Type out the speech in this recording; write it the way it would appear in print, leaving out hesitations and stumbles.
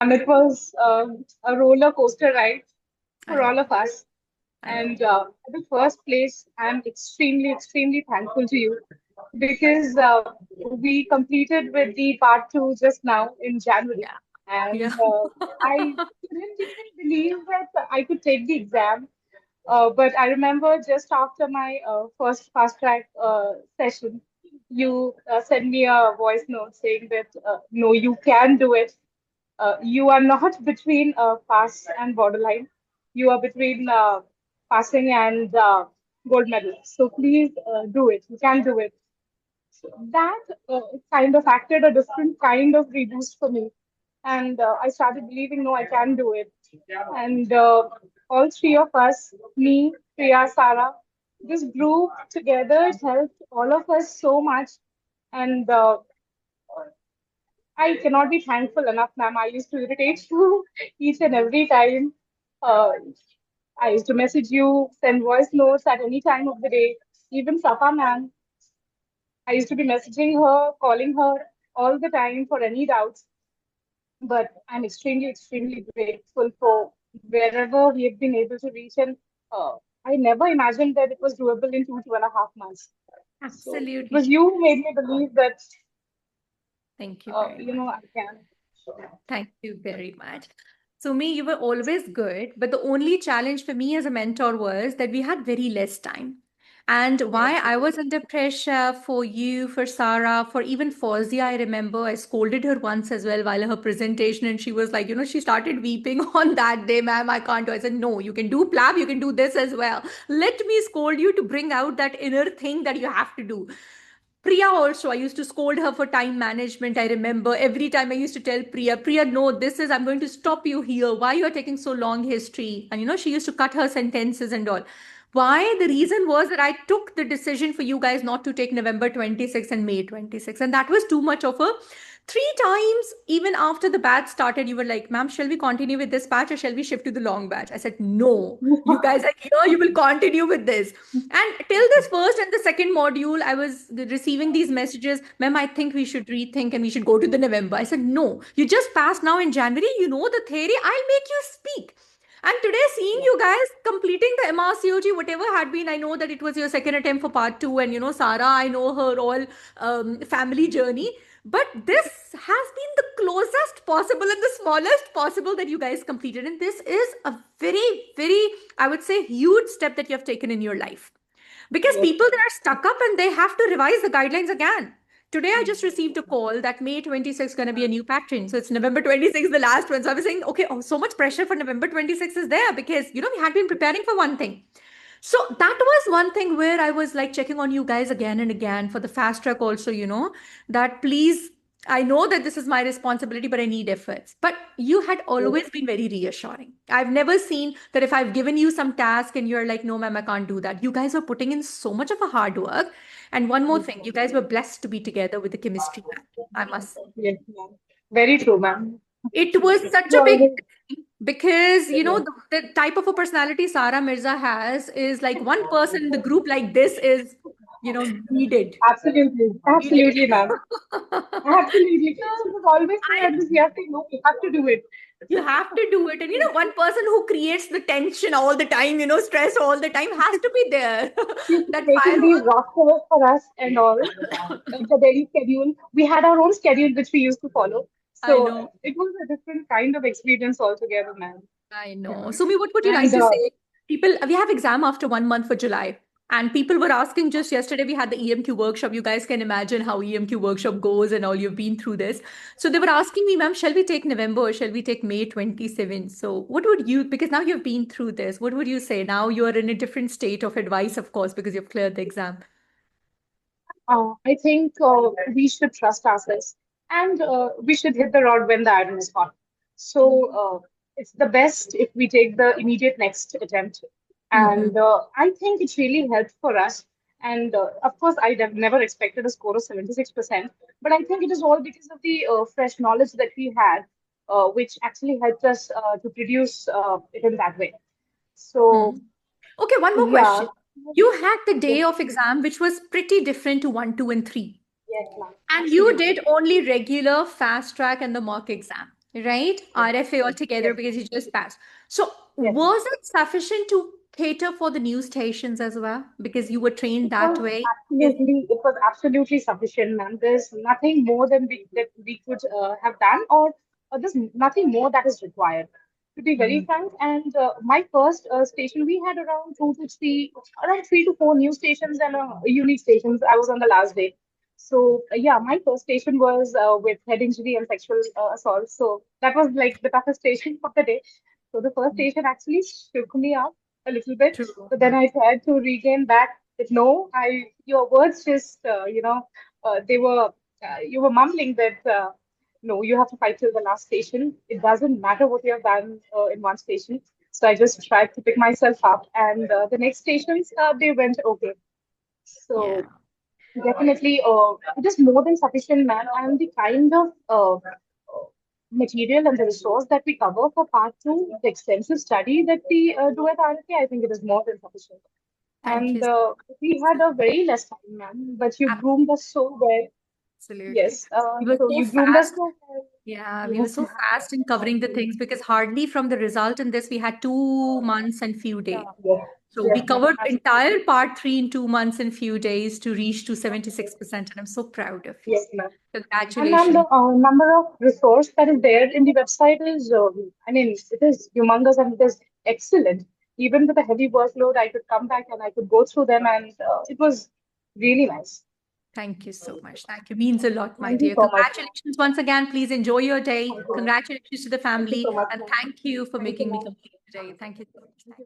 And it was a roller coaster ride for I all know. of us. I know. And at the first place, I'm extremely, extremely thankful to you because we completed with the part two just now in January. Yeah. And Yeah. I couldn't even believe that I could take the exam. But I remember just after my first fast track session, you sent me a voice note saying that no, you can do it. You are not between pass and borderline. You are between passing and gold medal. So please do it. You can do it. So that kind of acted a different kind of reboost for me. And I started believing, no, I can do it. And all three of us, me, Priya, Sarah, this group together it helped all of us so much. And I cannot be thankful enough, ma'am. I used to irritate you each and every time. Uh, I used to message you, send voice notes at any time of the day. Even Safa, ma'am, I used to be messaging her, calling her all the time for any doubts. But I'm extremely, extremely grateful for wherever we have been able to reach. And uh, I never imagined that it was doable in 2.5 months. So it was Absolutely. you who made me believe that, Thank you very much. I can. Thank you very much. So, me, you were always good, but the only challenge for me as a mentor was that we had very less time. And Yes. why I was under pressure for you, for Sarah, for even Fauzi, I remember I scolded her once as well while her presentation, and she was like, she started weeping on that day, ma'am, I can't do. I said, no, you can do plab, you can do this as well. Let me scold you to bring out that inner thing that you have to do. Priya also, I used to scold her for time management. I remember every time I used to tell Priya, no, this is, I'm going to stop you here. Why you are taking so long history? And she used to cut her sentences and all. Why? The reason was that I took the decision for you guys not to take November 26th and May 26th. And that was too much of a three times, even after the batch started, you were like, ma'am, shall we continue with this batch or shall we shift to the long batch? I said, no, you guys are here, you will continue with this. And till this first and the second module, I was receiving these messages, ma'am, I think we should rethink and we should go to the November. I said, no, you just passed now in January, you know the theory, I'll make you speak. And today, seeing you guys completing the MRCOG, whatever had been, I know that it was your second attempt for part two, and Sarah, I know her all family journey. But this has been the closest possible and the smallest possible that you guys completed. And this is a very, very, I would say, huge step that you have taken in your life. Because Yes. people that are stuck up and they have to revise the guidelines again. Today, I just received a call that May 26th is going to be a new pattern. So it's November 26th, the last one. So I was saying, okay, oh, so much pressure for November 26th is there because, we had been preparing for one thing. So that was one thing where I was like checking on you guys again and again for the fast track also, that please, I know that this is my responsibility, but I need efforts. But you had always been very reassuring. I've never seen that if I've given you some task and you're like, no, ma'am, I can't do that. You guys were putting in so much of a hard work. And one more thing, you guys were blessed to be together with the chemistry lab, I must say. Yes, ma'am. Very true, ma'am. It was such You a big always, thing because yes. the type of a personality Sarah Mirza has is like one person in the group like this is needed. Absolutely, Needed. absolutely, ma'am. Absolutely. So She was always I so enthusiastic. No, we have to do it. you have to do it. And one person who creates the tension all the time, stress all the time has to be there. She used to be That making these firewall. rosters for us and all. The daily schedule. We had our own schedule which we used to follow. I So know. it was a different kind of experience altogether, ma'am. I Yeah. know. Sumi, what would you like And to say? People, we have exam after 1 month for July. And people were asking just yesterday, we had the EMQ workshop. You guys can imagine how EMQ workshop goes and all you've been through this. So they were asking me, ma'am, shall we take November or shall we take May 27th? So what would you, because now you've been through this, what would you say? Now you're in a different state of advice, of course, because you've cleared the exam. I think we should trust ourselves and we should hit the rod when the iron is hot. So it's the best if we take the immediate next attempt. Mm-hmm. And I think it really helped for us. And of course, never expected a score of 76%, but I think it is all because of the fresh knowledge that we had, which actually helped us to produce it in that way. So, Okay, one more yeah. question. You had the day Yes, of exam, which was pretty different to one, two, and three. yes, ma'am. And you Absolutely. did only regular fast track and the mock exam. right? RFA Yes, altogether yes, because you just passed. So yes. was it sufficient to cater for the news stations as well? Because you were trained that way? Is It was absolutely sufficient, ma'am. There's nothing more than we could have done, or there's nothing more that is required. To be very Mm, frank, and my first station, we had around 3 to 4 news stations and unique stations. I was on the last day. So yeah, my first station was with head injury and sexual assault. So that was like the toughest station of the day. So the first mm, station actually shook me up a little bit, true. but then I tried to regain back. But no, your words just they were you were mumbling that no, you have to fight till the last station. It doesn't matter what you have done in one station. So I just tried to pick myself up, and the next stations they went okay. Yeah. So definitely, it is more than sufficient, ma'am. And the kind of material and the resource that we cover for part two, the extensive study that we do at RFA, I think it is more than sufficient. Thank you And so we much. had a very less time, ma'am, but you groomed us so well. Absolutely. Yes, We were so so you groomed us fast. so well. Yeah, we were Yes, so ma'am. fast in covering the things because hardly from the result in this, we had 2 months and few days. Yes, So we yes, ma'am. covered the Absolutely. entire part three in 2 months and few days to reach to 76%. And I'm so proud of you. Yes, ma'am. And ma'am, the Congratulations. number of resource that is there in the website is, I mean, it is humongous and it is excellent. Even with a heavy workload, I could come back and I could go through them, and it was really nice. Thank you so much. Thank you. Means a lot, my Thank you dear. so much, ma'am. Congratulations once again. Please enjoy your day. Thank you, ma'am. Congratulations to the Thank you so family. much, And ma'am. thank you for Thank you, making me ma'am. complete today. Thank you so much. Thank you.